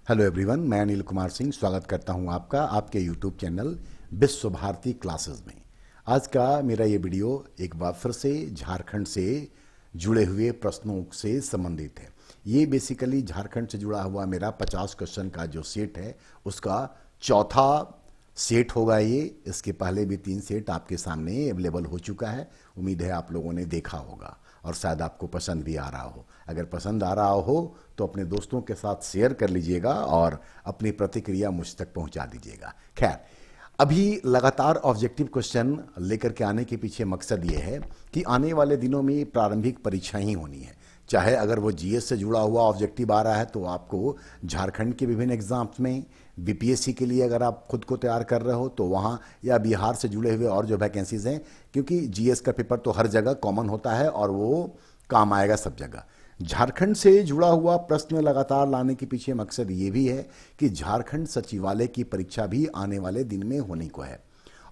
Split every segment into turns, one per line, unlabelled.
Hello everyone, मैं अनिल कुमार सिंह स्वागत करता हूं आपका आपके यूट्यूब चैनल विश्व भारती क्लासेस में। आज का मेरा ये वीडियो एक बार फिर से झारखंड से जुड़े हुए प्रश्नों से संबंधित है। ये बेसिकली झारखंड से जुड़ा हुआ मेरा 50 क्वेश्चन का जो सेट है उसका चौथा सेट होगा ये। इसके पहले भी 3 सेट आपके सामने अवेलेबल हो चुका है। उम्मीद है आप लोगों ने देखा होगा और शायद आपको पसंद भी आ रहा हो। अगर पसंद आ रहा हो तो अपने दोस्तों के साथ शेयर कर लीजिएगा और अपनी प्रतिक्रिया मुझ तक पहुंचा दीजिएगा। खैर, अभी लगातार ऑब्जेक्टिव क्वेश्चन लेकर के आने के पीछे मकसद ये है कि आने वाले दिनों में प्रारंभिक परीक्षा ही होनी है। चाहे अगर वो जीएस से जुड़ा हुआ ऑब्जेक्टिव आ रहा है तो आपको झारखंड के विभिन्न एग्जाम्स में, बीपीएससी के लिए अगर आप खुद को तैयार कर रहे हो तो वहाँ, या बिहार से जुड़े हुए और जो वैकेंसीज हैं, क्योंकि जीएस का पेपर तो हर जगह कॉमन होता है और वो काम आएगा सब जगह। झारखंड से जुड़ा हुआ प्रश्न लगातार लाने के पीछे मकसद ये भी है कि झारखंड सचिवालय की परीक्षा भी आने वाले दिन में होने को है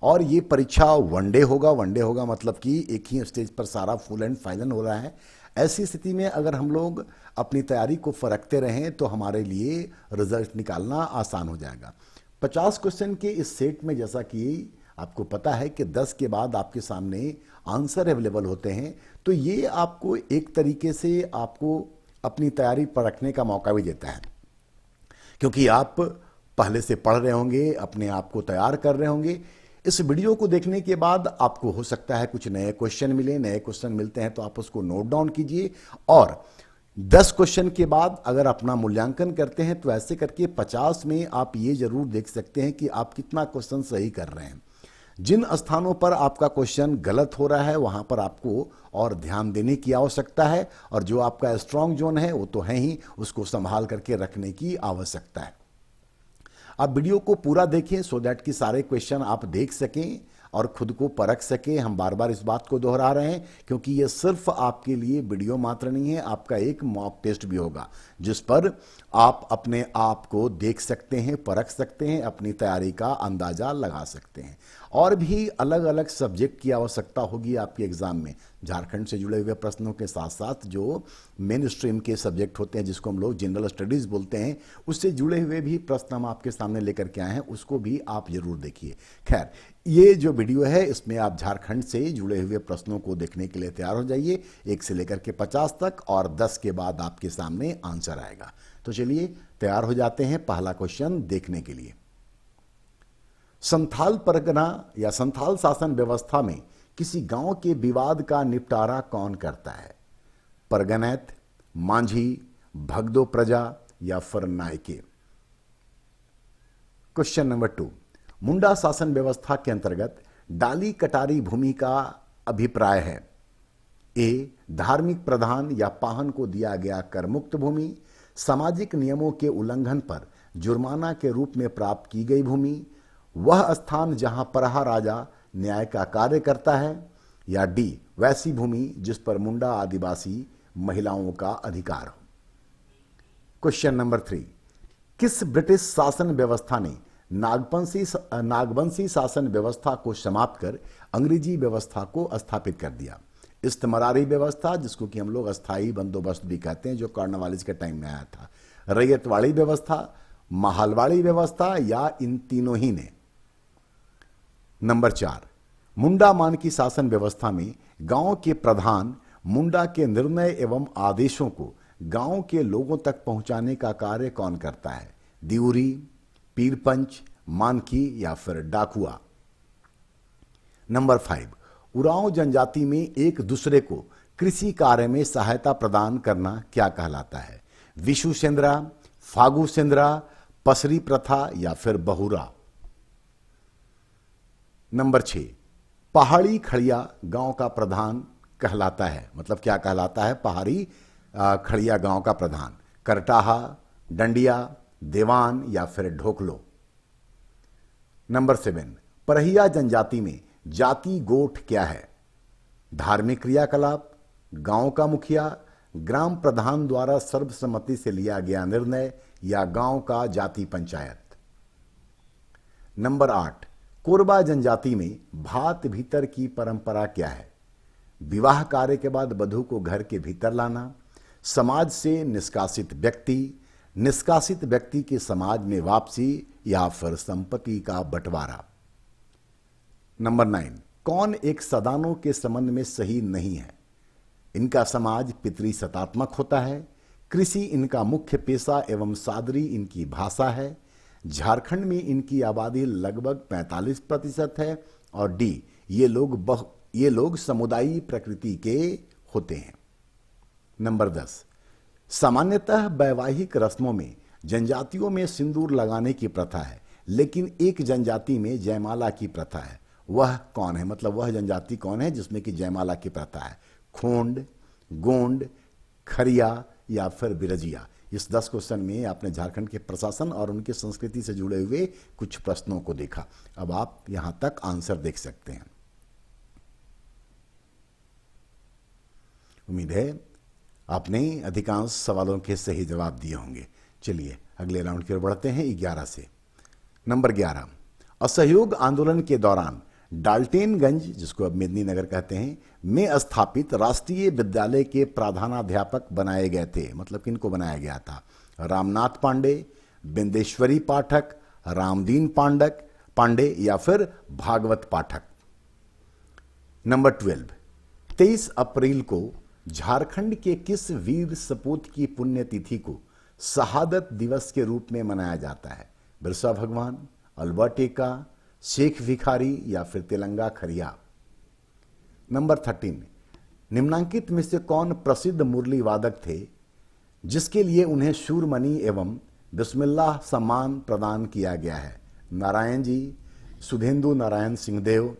और ये परीक्षा वनडे होगा। वनडे होगा मतलब कि एक ही स्टेज पर सारा फुल एंड फाइनल हो रहा है। ऐसी स्थिति में अगर हम लोग अपनी तैयारी को फरकते रहें तो हमारे लिए रिजल्ट निकालना आसान हो जाएगा। 50 क्वेश्चन के इस सेट में जैसा कि आपको पता है कि 10 के बाद आपके सामने आंसर अवेलेबल होते हैं, तो ये आपको एक तरीके से आपको अपनी तैयारी परखने का मौका भी देता है, क्योंकि आप पहले से पढ़ रहे होंगे, अपने आप को तैयार कर रहे होंगे। इस वीडियो को देखने के बाद आपको हो सकता है कुछ नए क्वेश्चन मिले। नए क्वेश्चन मिलते हैं तो आप उसको नोट डाउन कीजिए और 10 क्वेश्चन के बाद अगर अपना मूल्यांकन करते हैं तो ऐसे करके 50 में आप ये जरूर देख सकते हैं कि आप कितना क्वेश्चन सही कर रहे हैं। जिन स्थानों पर आपका क्वेश्चन गलत हो रहा है वहां पर आपको और ध्यान देने की आवश्यकता है, और जो आपका स्ट्रांग जोन है वो तो है ही, उसको संभाल करके रखने की आवश्यकता है। आप वीडियो को पूरा देखें सो दैट कि सारे क्वेश्चन आप देख सकें और खुद को परख सकें। हम बार बार इस बात को दोहरा रहे हैं क्योंकि ये सिर्फ आपके लिए वीडियो मात्र नहीं है, आपका एक मॉक टेस्ट भी होगा जिस पर आप अपने आप को देख सकते हैं, परख सकते हैं, अपनी तैयारी का अंदाजा लगा सकते हैं। और भी अलग अलग सब्जेक्ट की आवश्यकता होगी आपके एग्जाम में। झारखंड से जुड़े हुए प्रश्नों के साथ साथ जो मेन स्ट्रीम के सब्जेक्ट होते हैं जिसको हम लोग जनरल स्टडीज बोलते हैं, उससे जुड़े हुए भी प्रश्न हम आपके सामने लेकर के आए हैं, उसको भी आप जरूर देखिए। खैर, ये जो वीडियो है इसमें आप झारखंड से जुड़े हुए प्रश्नों को देखने के लिए तैयार हो जाइए, 1 से लेकर के 50 तक, और 10 के बाद आपके सामने आंसर आएगा। तो चलिए तैयार हो जाते हैं पहला क्वेश्चन देखने के लिए। संथाल परगना या संथाल शासन व्यवस्था में किसी गांव के विवाद का निपटारा कौन करता है? परगनैत, मांझी, भगदो प्रजा या फिर नायके? क्वेश्चन नंबर 2, मुंडा शासन व्यवस्था के अंतर्गत डाली कटारी भूमि का अभिप्राय है? ए, धार्मिक प्रधान या पाहन को दिया गया कर मुक्त भूमि, सामाजिक नियमों के उल्लंघन पर जुर्माना के रूप में प्राप्त की गई भूमि, वह स्थान जहां परहा राजा न्याय का कार्य करता है, या डी, वैसी भूमि जिस पर मुंडा आदिवासी महिलाओं का अधिकार हो? क्वेश्चन नंबर 3, किस ब्रिटिश शासन व्यवस्था ने नागवंशी शासन व्यवस्था को समाप्त कर अंग्रेजी व्यवस्था को स्थापित कर दिया? इस्तमरारी व्यवस्था, जिसको कि हम लोग अस्थाई बंदोबस्त भी कहते हैं, जो कॉर्नवालिस के टाइम में आया था, रैयतवाड़ी व्यवस्था, महालवाड़ी व्यवस्था, या इन तीनों ही ने? नंबर 4, मुंडा मान की शासन व्यवस्था में गांव के प्रधान मुंडा के निर्णय एवं आदेशों को गांव के लोगों तक पहुंचाने का कार्य कौन करता है? दिउरी, पीरपंच, मानकी या फिर डाकुआ? नंबर 5, उरांव जनजाति में एक दूसरे को कृषि कार्य में सहायता प्रदान करना क्या कहलाता है? विशु सेंद्रा, फागु सेंद्रा, पसरी प्रथा या फिर बहुरा? नंबर 6, पहाड़ी खड़िया गांव का प्रधान कहलाता है, मतलब क्या कहलाता है पहाड़ी खड़िया गांव का प्रधान? करटाहा, डंडिया, देवान या फिर ढोकलो? नंबर 7, परहिया जनजाति में जाति गोठ क्या है? धार्मिक क्रियाकलाप, गांव का मुखिया, ग्राम प्रधान द्वारा सर्वसम्मति से लिया गया निर्णय, या गांव का जाति पंचायत? नंबर 8, कोरबा जनजाति में भात भीतर की परंपरा क्या है? विवाह कार्य के बाद वधू को घर के भीतर लाना, समाज से निष्कासित व्यक्ति, निष्कासित व्यक्ति के समाज में वापसी या फिर संपत्ति का बंटवारा। नंबर 9, कौन एक सदानों के संबंध में सही नहीं है? इनका समाज पितृ सत्तात्मक होता है, कृषि इनका मुख्य पेशा एवं सादरी इनकी भाषा है, झारखंड में इनकी आबादी लगभग 45% है, और डी, ये लोग समुदायी प्रकृति के होते हैं। नंबर 10, सामान्यतः वैवाहिक रस्मों में जनजातियों में सिंदूर लगाने की प्रथा है, लेकिन एक जनजाति में जयमाला की प्रथा है। वह कौन है? मतलब वह जनजाति कौन है जिसमें कि जयमाला की प्रथा है? खोंड, गोंड, खरिया या फिर बिरजिया। इस 10 क्वेश्चन में आपने झारखंड के प्रशासन और उनकी संस्कृति से जुड़े हुए कुछ प्रश्नों को देखा। अब आप यहां तक आंसर देख सकते हैं। उम्मीद है आपने अधिकांश सवालों के सही जवाब दिए होंगे। चलिए अगले राउंड की ओर बढ़ते हैं 11 से। नंबर 11, असहयोग आंदोलन के दौरान डाल्टेनगंज, जिसको अब मेदिनीनगर कहते हैं, में स्थापित राष्ट्रीय विद्यालय के प्रधानाध्यापक बनाए गए थे। मतलब किनको बनाया गया था? रामनाथ पांडे, बिंदेश्वरी पाठक, रामदीन पांडे या फिर भागवत पाठक। नंबर 12, 23 अप्रैल को झारखंड के किस वीर सपूत की पुण्यतिथि को शहादत दिवस के रूप में मनाया जाता है? बिरसा भगवान, अल्बर्ट एक्का, शेख भिखारी या फिर तेलंगा खरिया। नंबर 13, निम्नांकित में से कौन प्रसिद्ध मुरली वादक थे जिसके लिए उन्हें शूरमणि एवं बिस्मिल्लाह सम्मान प्रदान किया गया है? नारायण जी, सुधेंदु नारायण सिंहदेव,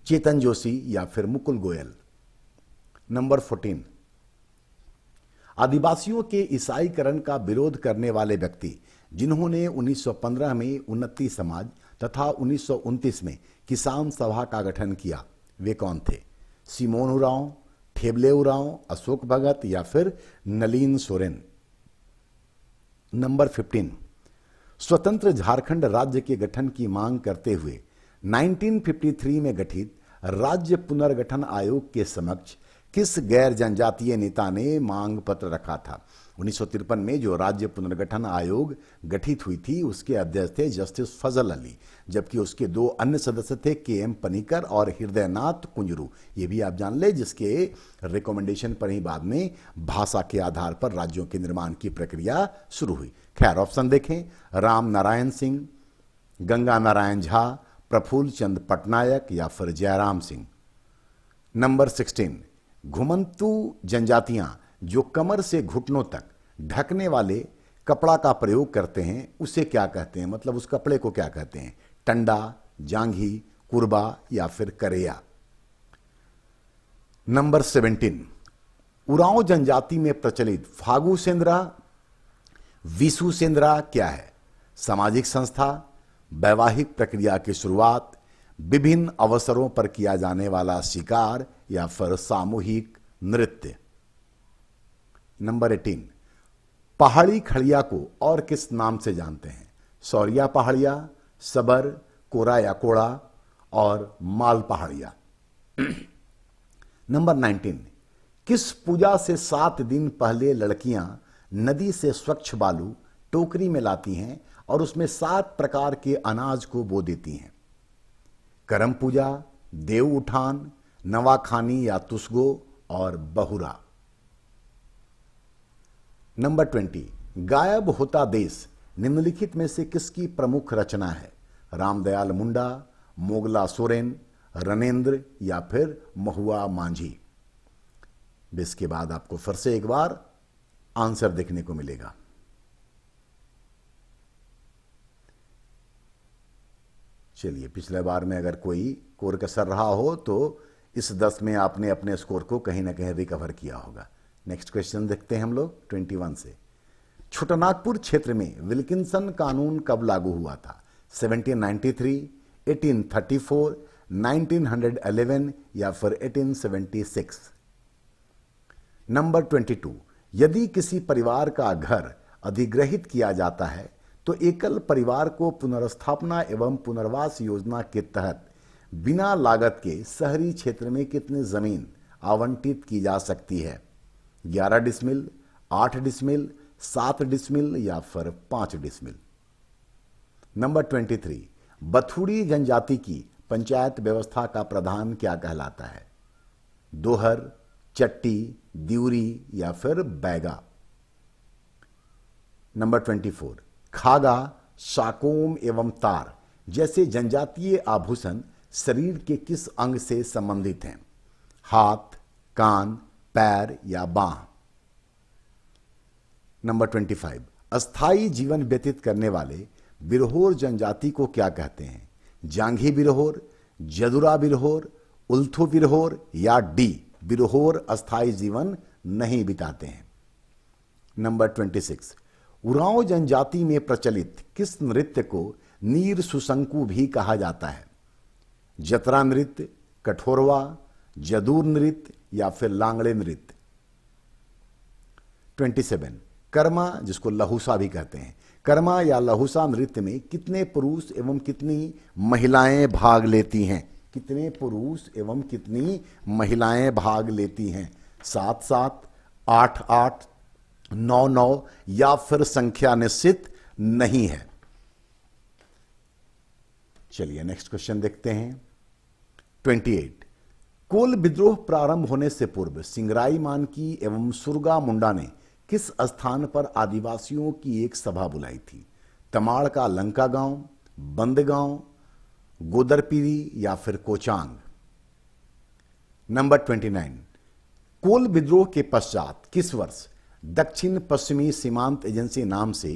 चेतन जोशी या फिर मुकुल गोयल। नंबर 14, आदिवासियों के ईसाईकरण का विरोध करने वाले व्यक्ति जिन्होंने 1915 में उन्नति समाज तथा 1929 में किसान सभा का गठन किया, वे कौन थे? सिमोन उरांव, ठेबले उरांव, अशोक भगत या फिर नलीन सोरेन। नंबर 15, स्वतंत्र झारखंड राज्य के गठन की मांग करते हुए 1953 में गठित राज्य पुनर्गठन आयोग के समक्ष किस गैर जनजातीय नेता ने मांग पत्र रखा था? 1953 में जो राज्य पुनर्गठन आयोग गठित हुई थी उसके अध्यक्ष थे जस्टिस फजल अली, जबकि उसके 2 अन्य सदस्य थे के.एम. पनिकर और हृदयनाथ कुंजरू। ये भी आप जान ले, जिसके रिकमेंडेशन पर ही बाद में भाषा के आधार पर राज्यों के निर्माण की प्रक्रिया शुरू हुई। खैर, ऑप्शन देखें, राम नारायण सिंह, गंगा नारायण झा, प्रफुल्ल चंद पटनायक या फिर जयराम सिंह। नंबर 16, घुमंतू जनजातियां जो कमर से घुटनों तक ढकने वाले कपड़ा का प्रयोग करते हैं उसे क्या कहते हैं? मतलब उस कपड़े को क्या कहते हैं? टंडा, जांघी, कुरबा या फिर करेया। नंबर 17, उरांव जनजाति में प्रचलित फागु सेंद्रा, विसु सेंद्रा क्या है? सामाजिक संस्था, वैवाहिक प्रक्रिया की शुरुआत, विभिन्न अवसरों पर किया जाने वाला शिकार या फिर सामूहिक नृत्य। नंबर 18, पहाड़ी खड़िया को और किस नाम से जानते हैं? सौरिया पहाड़िया, सबर, कोरा या कोड़ा और माल पहाड़िया। नंबर 19, किस पूजा से 7 दिन पहले लड़कियां नदी से स्वच्छ बालू टोकरी में लाती हैं और उसमें 7 प्रकार के अनाज को बो देती हैं? करम पूजा, देव उठान, नवाखानी या तुसगो और बहुरा। नंबर 20, गायब होता देश निम्नलिखित में से किसकी प्रमुख रचना है? रामदयाल मुंडा, मोगला सोरेन, रनेन्द्र या फिर महुआ मांझी। इसके बाद आपको फिर से एक बार आंसर देखने को मिलेगा। चलिए, पिछले बार में अगर कोई कोर कसर रहा हो तो इस 10 में आपने अपने स्कोर को कहीं ना कहीं रिकवर किया होगा। नेक्स्ट क्वेश्चन देखते हैं हम लोग 21 से। छोटानागपुर क्षेत्र में विल्किंसन कानून कब लागू हुआ था? 1793, 1834, 1911 या फिर 1876। नंबर 22, यदि किसी परिवार का घर अधिग्रहित किया जाता है तो एकल परिवार को पुनर्स्थापना एवं पुनर्वास योजना के तहत बिना लागत के शहरी क्षेत्र में कितनी जमीन आवंटित की जा सकती है? 11 डिसमिल, 8 डिसमिल, 7 डिसमिल या फिर 5 डिसमिल। नंबर 23, बथुड़ी जनजाति की पंचायत व्यवस्था का प्रधान क्या कहलाता है? दोहर, चट्टी, दिउरी या फिर बैगा। नंबर 24, खागा, साकोम एवं तार जैसे जनजातीय आभूषण शरीर के किस अंग से संबंधित हैं? हाथ, कान, पैर या बांह। नंबर 25, अस्थायी जीवन व्यतीत करने वाले बिरहोर जनजाति को क्या कहते हैं? जांघी बिरहोर, जदुरा बिरहोर, उल्थू बिरहोर या डी बिरहोर अस्थायी जीवन नहीं बिताते हैं। नंबर 26, उरांव जनजाति में प्रचलित किस नृत्य को नीर सुशंकु भी कहा जाता है? जतरा नृत्य, कठोरवा, जदूर नृत्य या फिर लांगड़े नृत्य। 27, कर्मा जिसको लहुसा भी कहते हैं, कर्मा या लहुसा नृत्य में कितने पुरुष एवं कितनी महिलाएं भाग लेती हैं? कितने पुरुष एवं कितनी महिलाएं भाग लेती हैं? 7-7, 8-8, 9-9 या फिर संख्या निश्चित नहीं है। चलिए नेक्स्ट क्वेश्चन देखते हैं। 28, कोल विद्रोह प्रारंभ होने से पूर्व सिंगराई मानकी एवं सुरगा मुंडा ने किस स्थान पर आदिवासियों की एक सभा बुलाई थी? तमाड़ का लंका गांव, बंदगांव, गोदरपीरी या फिर कोचांग। नंबर 29, कोल विद्रोह के पश्चात किस वर्ष दक्षिण पश्चिमी सीमांत एजेंसी नाम से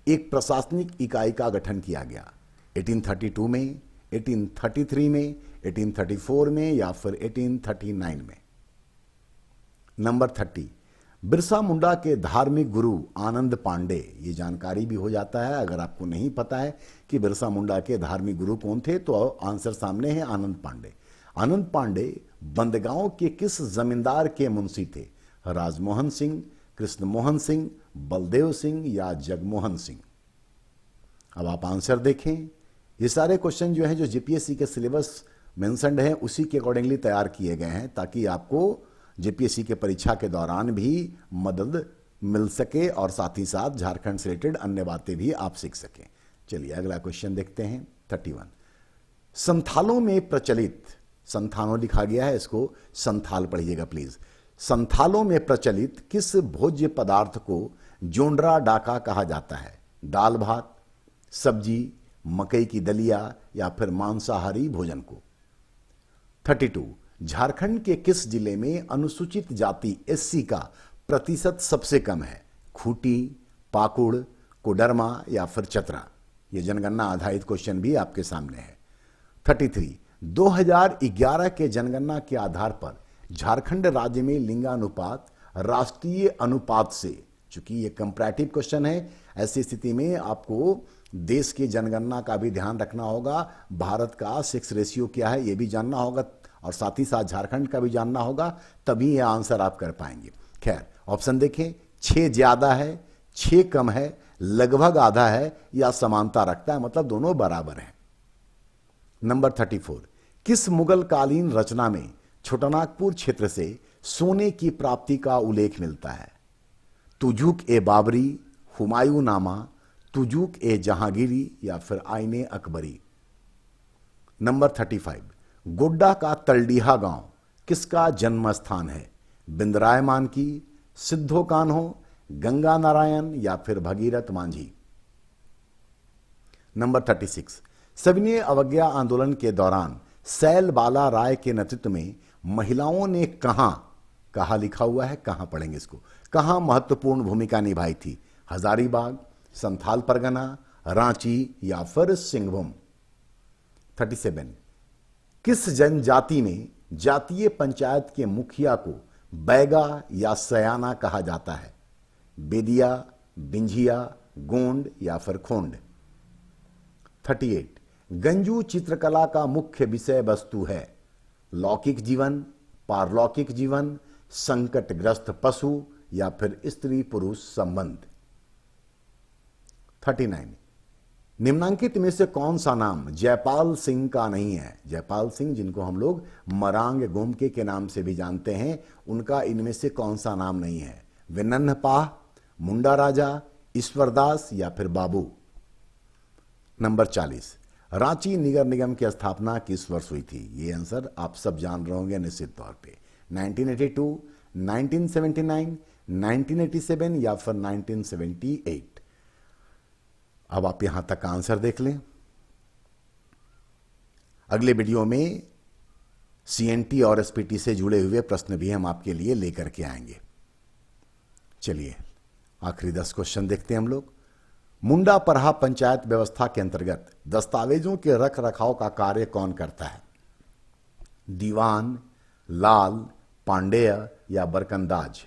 एक प्रशासनिक इकाई का गठन किया गया? 1832 में, 1833 में, 1834 में या फिर 1839 में। नंबर 30, बिरसा मुंडा के धार्मिक गुरु आनंद पांडे, ये जानकारी भी हो जाता है अगर आपको नहीं पता है कि बिरसा मुंडा के धार्मिक गुरु कौन थे तो आंसर सामने है, आनंद पांडे। आनंद पांडे बंदगांव के किस जमींदार के मुंशी थे? राजमोहन सिंह, कृष्ण मोहन सिंह, बलदेव सिंह या जगमोहन सिंह। अब आप आंसर देखें। ये सारे क्वेश्चन जो हैं जो जीपीएससी के सिलेबस मेंशन्ड हैं उसी के अकॉर्डिंगली तैयार किए गए हैं ताकि आपको जेपीएससी के परीक्षा के दौरान भी मदद मिल सके और साथ ही साथ झारखंड से रिलेटेड अन्य बातें भी आप सीख सकें। चलिए अगला क्वेश्चन देखते हैं। 31, संथालों में प्रचलित, संथालों लिखा गया है, इसको संथाल पढ़िएगा प्लीज। संथालों में प्रचलित किस भोज्य पदार्थ को जोंडरा डाका कहा जाता है? दाल भात, सब्जी, मकई की दलिया या फिर मांसाहारी भोजन को। 32, झारखंड के किस जिले में अनुसूचित जाति एससी का प्रतिशत सबसे कम है? खूंटी, पाकुड़, कोडरमा या फिर चतरा। यह जनगणना आधारित क्वेश्चन भी आपके सामने है। 33, 2011 के जनगणना के आधार पर झारखंड राज्य में लिंगानुपात राष्ट्रीय अनुपात से, चूंकि ये कंपैरेटिव क्वेश्चन है, ऐसी स्थिति में आपको देश की जनगणना का भी ध्यान रखना होगा, भारत का सेक्स रेशियो क्या है ये भी जानना होगा और साथ ही साथ झारखंड का भी जानना होगा, तभी ये आंसर आप कर पाएंगे। खैर ऑप्शन देखें, 6 ज्यादा है, 6 कम है, लगभग आधा है या समानता रखता है, मतलब दोनों बराबर हैं। नंबर 34, किस मुगल कालीन रचना में छोटानागपुर क्षेत्र से सोने की प्राप्ति का उल्लेख मिलता है? तुजुक ए बाबरी, हुमायूं नामा, तुजुक ए जहांगीरी या फिर आईने अकबरी। नंबर 35, गोड्डा का तलडीहा गांव किसका जन्म स्थान है? बिंदराय मानकी, सिद्धो कान्हो, गंगा नारायण या फिर भगीरथ मांझी। नंबर 36, सविनय अवज्ञा आंदोलन के दौरान सैल बाला राय के नेतृत्व में महिलाओं ने कहां लिखा हुआ है, कहां पढ़ेंगे इसको, कहां महत्वपूर्ण भूमिका निभाई थी? हजारीबाग, संथाल परगना, रांची या फिर सिंहभूम। 37, किस जनजाति में जातीय पंचायत के मुखिया को बैगा या सयाना कहा जाता है? बेदिया, बिंझिया, गोंड या फिर खोंड। 38, गंजू चित्रकला का मुख्य विषय वस्तु है? लौकिक जीवन, पारलौकिक जीवन, संकटग्रस्त पशु या फिर स्त्री पुरुष संबंध। 39, निम्नांकित में से कौन सा नाम जयपाल सिंह का नहीं है? जयपाल सिंह जिनको हम लोग मरांग गोमके के नाम से भी जानते हैं, उनका इनमें से कौन सा नाम नहीं है? विनन्ह पाह, मुंडा राजा, ईश्वरदास या फिर बाबू। नंबर 40, रांची नगर निगम की स्थापना किस वर्ष हुई थी? ये आंसर आप सब जान रहे होंगे निश्चित तौर पे। 1982, 1979, 1987 या फिर 1978। अब आप यहां तक का आंसर देख लें। अगले वीडियो में सीएनटी और एसपीटी से जुड़े हुए प्रश्न भी हम आपके लिए लेकर के आएंगे। चलिए आखिरी 10 क्वेश्चन देखते हैं हम लोग। मुंडा परहा पंचायत व्यवस्था के अंतर्गत दस्तावेजों के रख रखाव का कार्य कौन करता है? दीवान, लाल, पांडेय या बरकंदाज।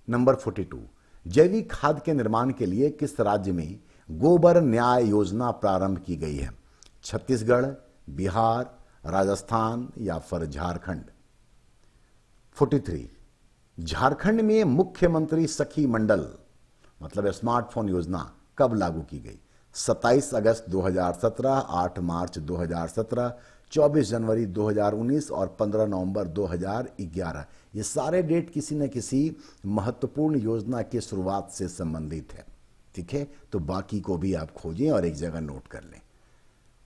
नंबर 42, जैविक खाद के निर्माण के लिए किस राज्य में गोबर न्याय योजना प्रारंभ की गई है? छत्तीसगढ़, बिहार, राजस्थान या फिर झारखंड। 43, झारखंड में मुख्यमंत्री सखी मंडल मतलब स्मार्टफोन योजना कब लागू की गई? 27 अगस्त 2017, 8 मार्च 2017, 24 जनवरी 2019 और 15 नवंबर 2011। ये सारे डेट किसी न किसी महत्वपूर्ण योजना की शुरुआत से संबंधित है। ठीक है, तो बाकी को भी आप खोजें और एक जगह नोट कर लें।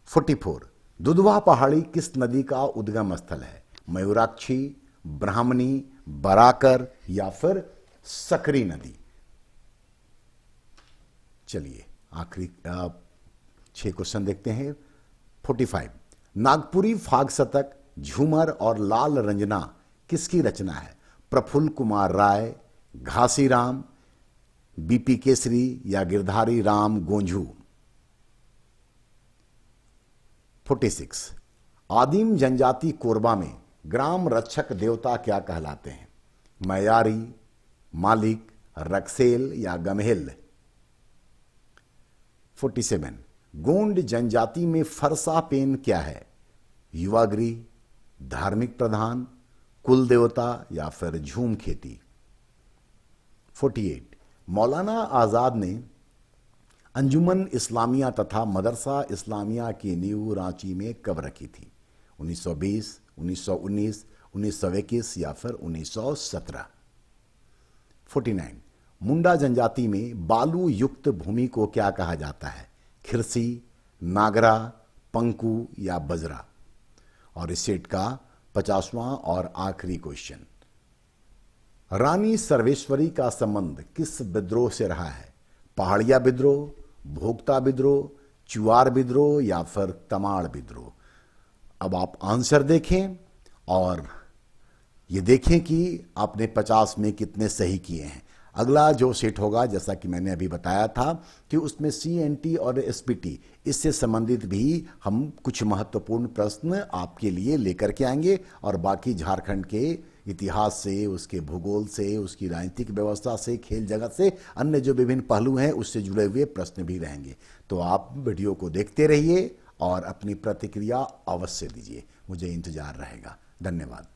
44, दुधवा पहाड़ी किस नदी का उद्गम स्थल है? मयूराक्षी, ब्राह्मणी, बराकर या फिर सकरी नदी। चलिए आखिरी 6 क्वेश्चन देखते हैं। 45, नागपुरी फाग शतक, झूमर और लाल रंजना किसकी रचना है? प्रफुल्ल कुमार राय, घासीराम, बीपी केसरी या गिरधारी राम गोंझू। 46, आदिम जनजाति कोरबा में ग्राम रक्षक देवता क्या कहलाते हैं? मयारी, मालिक, रक्सेल या गमहेल। 47, गोंड जनजाति में फरसा पेन क्या है? युवागृह, धार्मिक प्रधान, कुल देवता या फिर झूम खेती। 48, मौलाना आजाद ने अंजुमन इस्लामिया तथा मदरसा इस्लामिया की नींव रांची में कब रखी थी? 1920, 1919, 1921 या फिर 1917। 49, मुंडा जनजाति में बालू युक्त भूमि को क्या कहा जाता है? खिरसी, नागरा, पंकु या बजरा। और इस सेट का 50वां और आखिरी क्वेश्चन, रानी सर्वेश्वरी का संबंध किस विद्रोह से रहा है? पहाड़िया विद्रोह, भोक्ता विद्रोह, चुआर विद्रोह या फिर तमाड़ विद्रोह। अब आप आंसर देखें और ये देखें कि आपने 50 में कितने सही किए हैं। अगला जो सेट होगा, जैसा कि मैंने अभी बताया था कि उसमें सीएनटी और एसपीटी इससे संबंधित भी हम कुछ महत्वपूर्ण प्रश्न आपके लिए लेकर के आएंगे और बाकी झारखंड के इतिहास से, उसके भूगोल से, उसकी राजनीतिक व्यवस्था से, खेल जगत से, अन्य जो विभिन्न पहलू हैं उससे जुड़े हुए प्रश्न भी रहेंगे। तो आप वीडियो को देखते रहिए और अपनी प्रतिक्रिया अवश्य दीजिए, मुझे इंतजार रहेगा। धन्यवाद।